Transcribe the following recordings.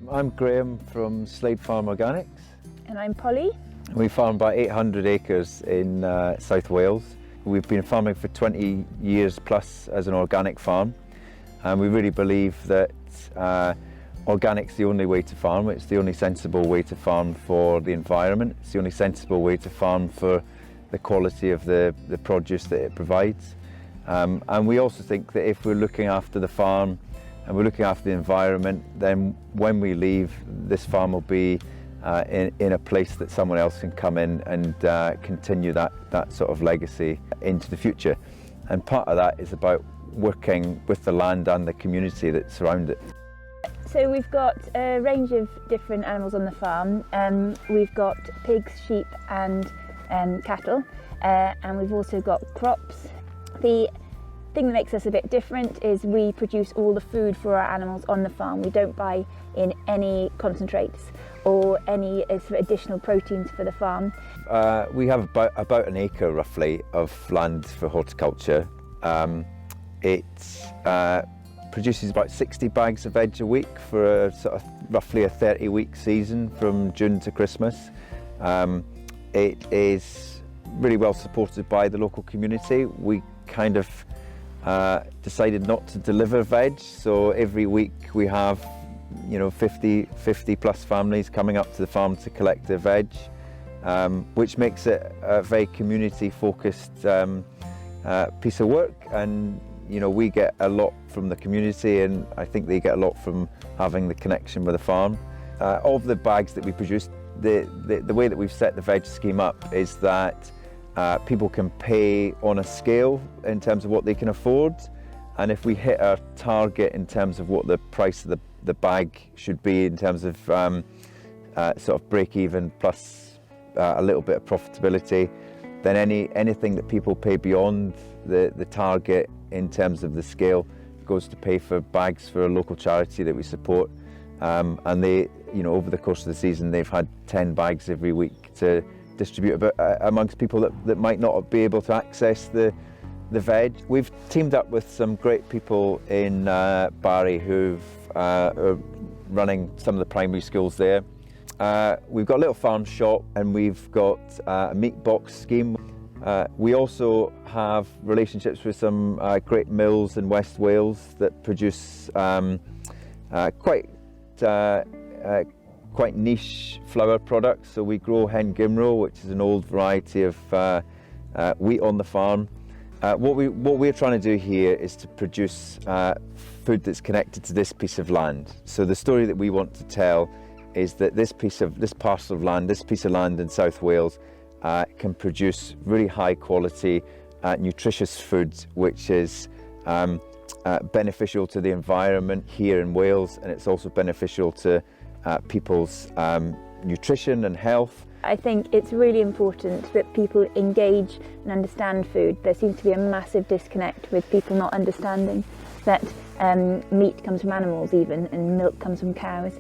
I'm Graeme from Slade Farm Organics. And I'm Polly. We farm about 800 acres in South Wales. We've been farming for 20 years plus as an organic farm, and we really believe that organic's the only way to farm. It's the only sensible way to farm for the environment. It's the only sensible way to farm for the quality of the produce that it provides. And we also think that if we're looking after the farm and we're looking after the environment, then when we leave, this farm will be in a place that someone else can come in and continue that sort of legacy into the future. And part of that is about working with the land and the community that surround it. So we've got a range of different animals on the farm. We've got pigs, sheep and cattle, and we've also got crops. The thing that makes us a bit different is we produce all the food for our animals on the farm. We don't buy in any concentrates or any additional proteins for the farm. We have about an acre roughly of land for horticulture. It produces about 60 bags of veg a week for a sort of roughly a 30-week season from June to Christmas. It is really well supported by the local community. We kind of decided not to deliver veg, so every week we have 50 plus families coming up to the farm to collect their veg, which makes it a very community focused piece of work. And we get a lot from the community, and I think they get a lot from having the connection with the farm. Of the bags that we produce, the way that we've set the veg scheme up is that people can pay on a scale in terms of what they can afford, and if we hit our target in terms of what the price of the bag should be in terms of sort of break even plus a little bit of profitability, then anything that people pay beyond the target in terms of the scale goes to pay for bags for a local charity that we support. And they, over the course of the season, they've had 10 bags every week to distribute amongst people that might not be able to access the veg. We've teamed up with some great people in Barry who've are running some of the primary schools there. We've got a little farm shop, and we've got a meat box scheme. We also have relationships with some great mills in West Wales that produce quite niche flour products. So we grow hen gimro, which is an old variety of wheat on the farm. What we're trying to do here is to produce food that's connected to this piece of land. So the story that we want to tell is that this parcel of land, this piece of land in South Wales, can produce really high quality, nutritious food, which is beneficial to the environment here in Wales, and it's also beneficial to people's nutrition and health. I think it's really important that people engage and understand food. There seems to be a massive disconnect with people not understanding that meat comes from animals even, and milk comes from cows.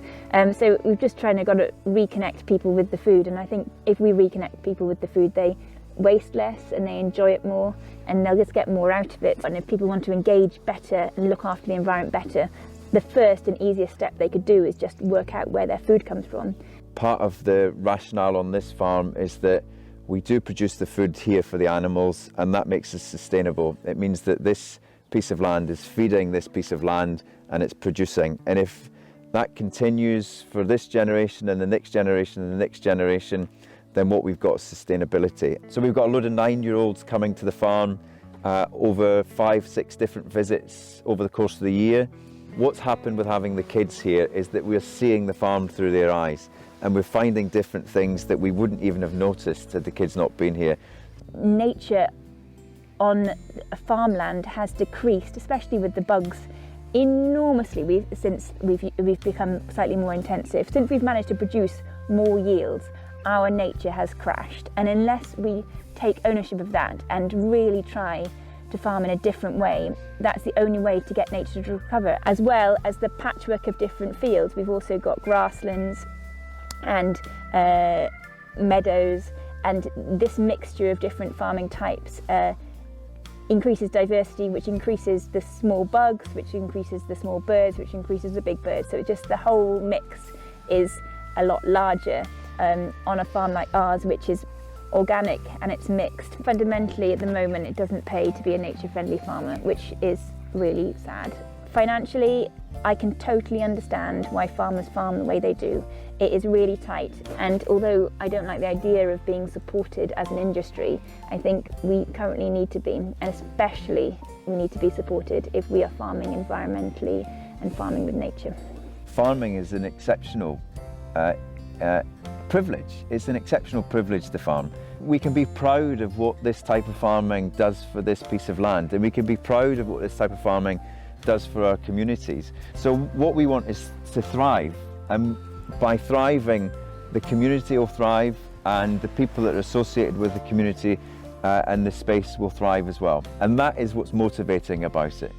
So we've just got to reconnect people with the food, and I think if we reconnect people with the food, they waste less and they enjoy it more, and they'll just get more out of it. And if people want to engage better and look after the environment better, the first and easiest step they could do is just work out where their food comes from. Part of the rationale on this farm is that we do produce the food here for the animals, and that makes us sustainable. It means that this piece of land is feeding this piece of land, and it's producing. And if that continues for this generation and the next generation and the next generation, then what we've got is sustainability. So we've got a load of 9-year-olds coming to the farm, over 5-6 different visits over the course of the year. What's happened with having the kids here is that we're seeing the farm through their eyes, and we're finding different things that we wouldn't even have noticed had the kids not been here. Nature on farmland has decreased, especially with the bugs, enormously since we've become slightly more intensive. Since we've managed to produce more yields, our nature has crashed, and unless we take ownership of that and really try to farm in a different way, that's the only way to get nature to recover. As well as the patchwork of different fields, we've also got grasslands and meadows, and this mixture of different farming types increases diversity, which increases the small bugs, which increases the small birds, which increases the big birds. So just the whole mix is a lot larger on a farm like ours, which is organic and it's mixed. Fundamentally, at the moment, it doesn't pay to be a nature-friendly farmer, which is really sad. Financially, I can totally understand why farmers farm the way they do. It is really tight, and although I don't like the idea of being supported as an industry, I think we currently need to be, and especially we need to be supported if we are farming environmentally and farming with nature. Farming is an exceptional privilege. It's an exceptional privilege to farm. We can be proud of what this type of farming does for this piece of land, and we can be proud of what this type of farming does for our communities. So what we want is to thrive, and by thriving, the community will thrive, and the people that are associated with the community and the space will thrive as well. And that is what's motivating about it.